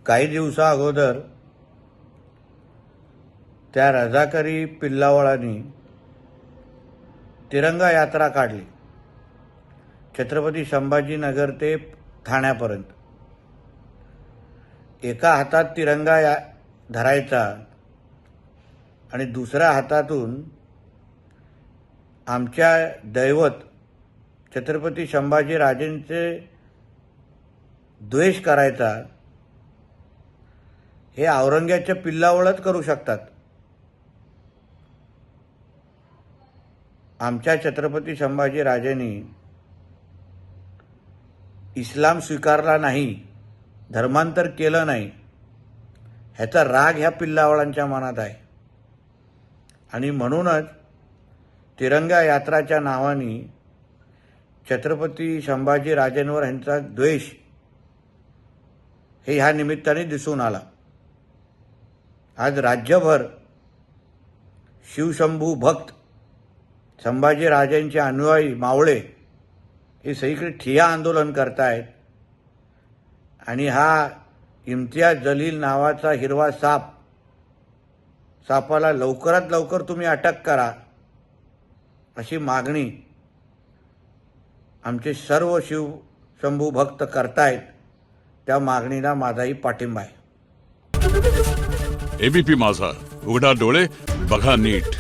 काही दिवसा अगोदर त्या रजाकरी पिल्लावळांनी तिरंगा यात्रा काढली छत्रपती संभाजीनगर ते ठाण्यापर्यंत. एका हातात तिरंगा धरायचा आणि दुसऱ्या हातातून आमच्या दैवत छत्रपती संभाजीराजेंचे द्वेष करायचा. हे औरंग्याच्या पिल्लावळच करू शकतात. आमच्या छत्रपती संभाजीराजेंनी इस्लाम स्वीकारला नाही, धर्मांतर केलं नाही, ह्याचा राग ह्या पिल्लावळांच्या मनात आहे. आणि म्हणूनच तिरंगा यात्राच्या नावाने छत्रपती संभाजीराजेंवर ह्यांचा द्वेष हे ह्या निमित्ताने दिसून आला. आज राज्यभर शिवशंभू भक्त संभाजीराजेंचे अनुयायी मावळे हे सगळीकडे ठिय्या आंदोलन करतायत. आणि हा इम्तियाज जलील नावाचा हिरवा सापाला लवकरात लवकर तुम्ही अटक करा अशी मागणी आमचे सर्व शिवशंभू भक्त करतायत. त्या मागणीला माझाही पाठिंबा आहे. एबीपी माझा, उघडा डोळे बघा नीट.